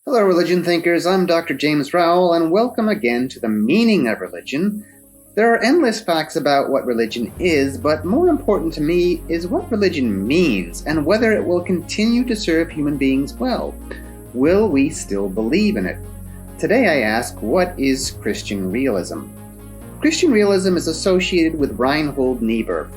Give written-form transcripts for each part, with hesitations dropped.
Hello, religion thinkers. I'm Dr. James Rowell, and welcome again to the meaning of religion. There are endless facts about what religion is, but more important to me is what religion means and whether it will continue to serve human beings well. Will we still believe in it? Today I ask, what is Christian realism? Christian realism is associated with Reinhold Niebuhr,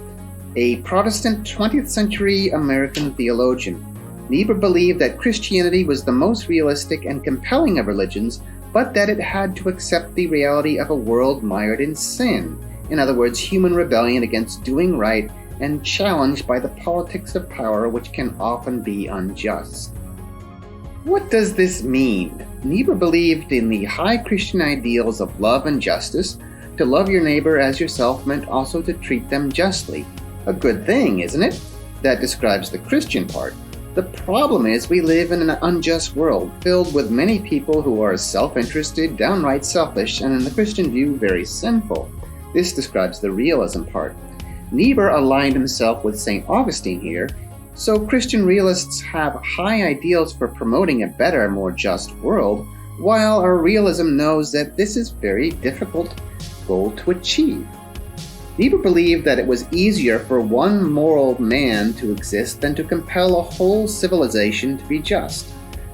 a Protestant 20th century American theologian. Niebuhr believed that Christianity was the most realistic and compelling of religions, but that it had to accept the reality of a world mired in sin. In other words, human rebellion against doing right and challenged by the politics of power, which can often be unjust. What does this mean? Niebuhr believed in the high Christian ideals of love and justice. To love your neighbor as yourself meant also to treat them justly. A good thing, isn't it? That describes the Christian part. The problem is we live in an unjust world filled with many people who are self-interested, downright selfish, and in the Christian view, very sinful. This describes the realism part. Niebuhr aligned himself with St. Augustine here, so Christian realists have high ideals for promoting a better, more just world, while our realism knows that this is a very difficult goal to achieve. Niebuhr believed that it was easier for one moral man to exist than to compel a whole civilization to be just.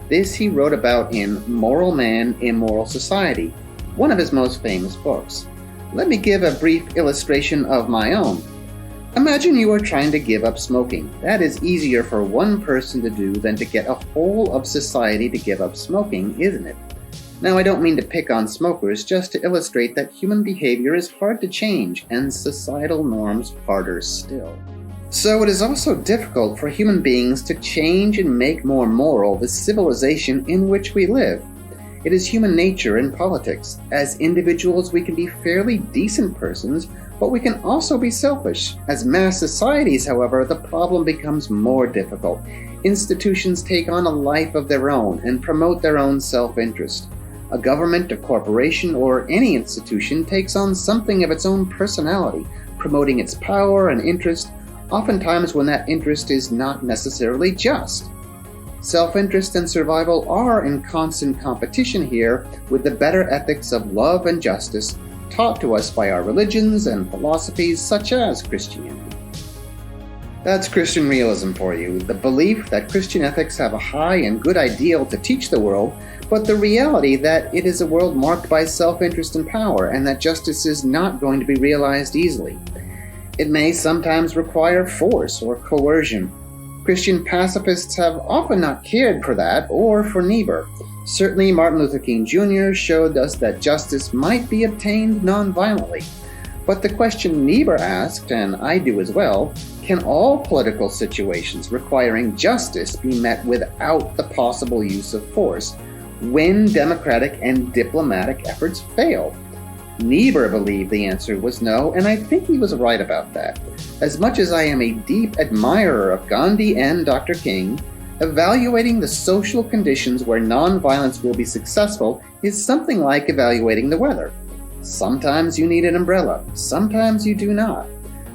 This he wrote about in Moral Man, Immoral Society, one of his most famous books. Let me give a brief illustration of my own. Imagine you are trying to give up smoking. That is easier for one person to do than to get a whole of society to give up smoking, isn't it? Now, I don't mean to pick on smokers, just to illustrate that human behavior is hard to change and societal norms harder still. So it is also difficult for human beings to change and make more moral the civilization in which we live. It is human nature in politics. As individuals, we can be fairly decent persons, but we can also be selfish. As mass societies, however, the problem becomes more difficult. Institutions take on a life of their own and promote their own self-interest. A government, a corporation, or any institution takes on something of its own personality, promoting its power and interest, oftentimes when that interest is not necessarily just. Self-interest and survival are in constant competition here with the better ethics of love and justice taught to us by our religions and philosophies such as Christianity. That's Christian realism for you, the belief that Christian ethics have a high and good ideal to teach the world, but the reality that it is a world marked by self-interest and power, and that justice is not going to be realized easily. It may sometimes require force or coercion. Christian pacifists have often not cared for that or for Niebuhr. Certainly Martin Luther King Jr. showed us that justice might be obtained non-violently. But the question Niebuhr asked, and I do as well, can all political situations requiring justice be met without the possible use of force when democratic and diplomatic efforts fail? Niebuhr believed the answer was no, and I think he was right about that. As much as I am a deep admirer of Gandhi and Dr. King, evaluating the social conditions where nonviolence will be successful is something like evaluating the weather. Sometimes you need an umbrella, sometimes you do not.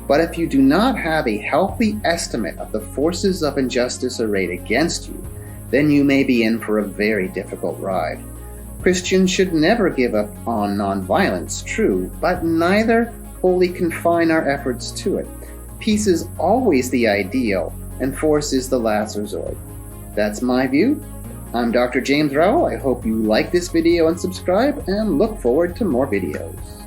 But if you do not have a healthy estimate of the forces of injustice arrayed against you, then you may be in for a very difficult ride. Christians should never give up on nonviolence, true, but neither wholly confine our efforts to it. Peace is always the ideal, and force is the last resort. That's my view. I'm Dr. James Rowell. I hope you like this video and subscribe, and look forward to more videos.